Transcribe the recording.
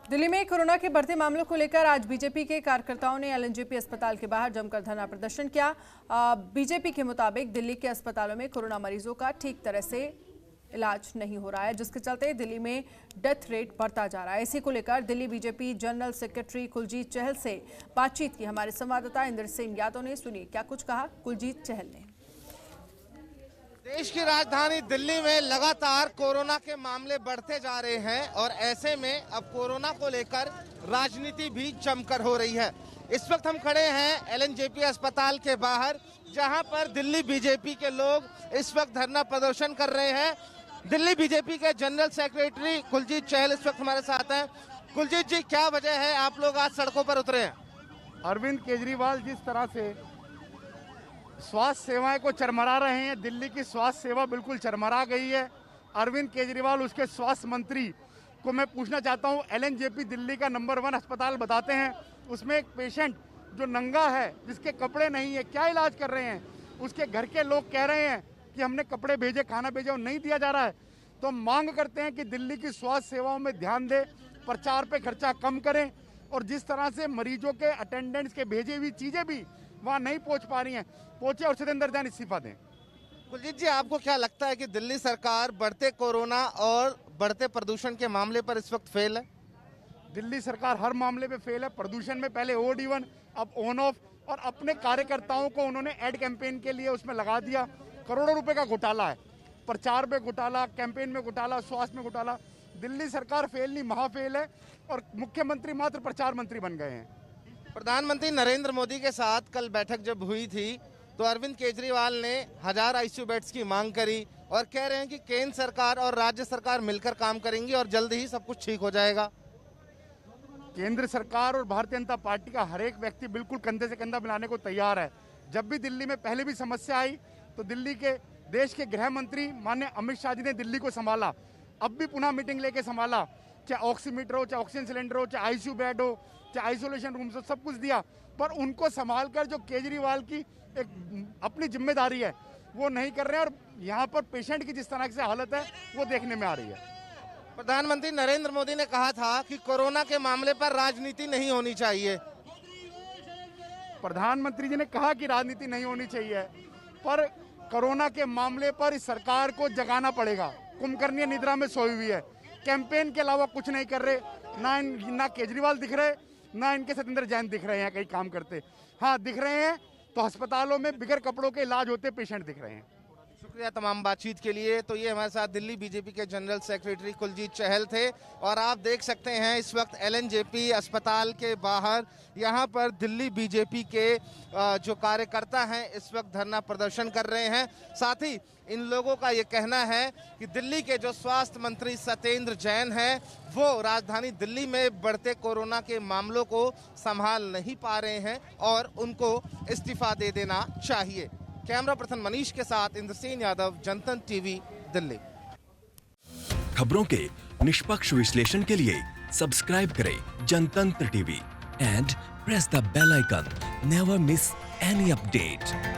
दिल्ली में कोरोना के बढ़ते मामलों को लेकर आज बीजेपी के कार्यकर्ताओं ने एलएनजेपी अस्पताल के बाहर जमकर धरना प्रदर्शन किया। बीजेपी के मुताबिक दिल्ली के अस्पतालों में कोरोना मरीजों का ठीक तरह से इलाज नहीं हो रहा है, जिसके चलते दिल्ली में डेथ रेट बढ़ता जा रहा है। इसी को लेकर Delhi BJP general secretary Kuljeet Chahal से बातचीत की हमारे संवाददाता इंद्र सिंह यादव ने। सुनिए क्या कुछ कहा कुलजीत चहल ने। देश की राजधानी दिल्ली में लगातार कोरोना के मामले बढ़ते जा रहे हैं और ऐसे में अब कोरोना को लेकर राजनीति भी जमकर हो रही है। इस वक्त हम खड़े हैं एलएनजेपी अस्पताल के बाहर, जहां पर दिल्ली बीजेपी के लोग इस वक्त धरना प्रदर्शन कर रहे हैं। दिल्ली बीजेपी के जनरल सेक्रेटरी कुलजीत चहल इस वक्त हमारे साथ हैं। कुलजीत जी, क्या वजह है आप लोग आज सड़कों पर उतरे हैं? अरविंद केजरीवाल जिस तरह से स्वास्थ्य सेवाएं को चरमरा रहे हैं, दिल्ली की स्वास्थ्य सेवा बिल्कुल चरमरा गई है। अरविंद केजरीवाल उसके स्वास्थ्य मंत्री को मैं पूछना चाहता हूं, एलएनजेपी दिल्ली का नंबर 1 अस्पताल बताते हैं, उसमें एक पेशेंट जो नंगा है, जिसके कपड़े नहीं है, क्या इलाज कर रहे हैं? उसके घर के लोग कह रहे हैं कि हमने कपड़े भेजे, खाना भेजा और नहीं दिया जा रहा है। तो हम मांग करते हैं कि दिल्ली की स्वास्थ्य सेवाओं में ध्यान दें, प्रचार पे खर्चा कम करें और जिस तरह से मरीजों के अटेंडेंट्स के भेजी हुई चीजें भी वहाँ नहीं पहुँच पा रही हैं, पहुँचे और सतेंद्र जैन इस्तीफा दें। कुलजीत जी, आपको क्या लगता है कि दिल्ली सरकार बढ़ते कोरोना और बढ़ते प्रदूषण के मामले पर इस वक्त फेल है? दिल्ली सरकार हर मामले पे फेल है। प्रदूषण में पहले ओड इवन, अब ऑन ऑफ, और अपने कार्यकर्ताओं को उन्होंने एड कैंपेन के लिए उसमें लगा दिया। करोड़ों रुपए का घोटाला है, प्रचार में घोटाला, कैंपेन में घोटाला, स्वास्थ्य में घोटाला। दिल्ली सरकार फेल नहीं, महाफेल है और मुख्यमंत्री मात्र प्रचार मंत्री बन गए हैं। प्रधानमंत्री नरेंद्र मोदी के साथ कल बैठक जब हुई थी तो अरविंद केजरीवाल ने 1000 आईसीयू बेड्स की मांग करी और कह रहे हैं कि केंद्र सरकार और राज्य सरकार मिलकर काम करेंगी और जल्द ही सब कुछ ठीक हो जाएगा। केंद्र सरकार और भारतीय जनता पार्टी का हर एक व्यक्ति बिल्कुल कंधे से कंधा मिलाने को तैयार है। जब भी दिल्ली में पहले भी समस्या आई तो दिल्ली के देश के गृह मंत्री माननीय अमित शाह जी ने दिल्ली को संभाला, अब भी पुनः मीटिंग लेके संभाला। चाहे ऑक्सीमीटर हो, चाहे ऑक्सीजन सिलेंडर हो, चाहे आईसीयू बेड हो, चाहे आइसोलेशन रूम हो, सब कुछ दिया। पर उनको संभाल कर जो केजरीवाल की एक अपनी जिम्मेदारी है वो नहीं कर रहे हैं और यहाँ पर पेशेंट की जिस तरह से हालत है वो देखने में आ रही है। प्रधानमंत्री नरेंद्र मोदी ने कहा था कि कोरोना के मामले पर राजनीति नहीं होनी चाहिए। प्रधानमंत्री जी ने कहा कि राजनीति नहीं होनी चाहिए, पर कोरोना के मामले पर इस सरकार को जगाना पड़ेगा। कुंभकर्णी निद्रा में सोई हुई है, कैंपेन के अलावा कुछ नहीं कर रहे। ना केजरीवाल दिख रहे, ना इनके सतेंद्र जैन दिख रहे हैं कहीं काम करते। हाँ, दिख रहे हैं तो अस्पतालों में बिगर कपड़ों के इलाज होते पेशेंट दिख रहे हैं। शुक्रिया तमाम बातचीत के लिए। तो ये हमारे साथ दिल्ली बीजेपी के जनरल सेक्रेटरी कुलजीत चहल थे और आप देख सकते हैं इस वक्त एलएनजेपी अस्पताल के बाहर यहाँ पर दिल्ली बीजेपी के जो कार्यकर्ता हैं इस वक्त धरना प्रदर्शन कर रहे हैं। साथ ही इन लोगों का ये कहना है कि दिल्ली के जो स्वास्थ्य मंत्री सतेंद्र जैन हैं वो राजधानी दिल्ली में बढ़ते कोरोना के मामलों को संभाल नहीं पा रहे हैं और उनको इस्तीफा दे देना चाहिए। कैमरा पर्सन मनीष के साथ इंद्र सिंह यादव, जनतंत्र टीवी, दिल्ली। खबरों के निष्पक्ष विश्लेषण के लिए सब्सक्राइब करें Jantantra TV and press the bell icon. Never miss any update.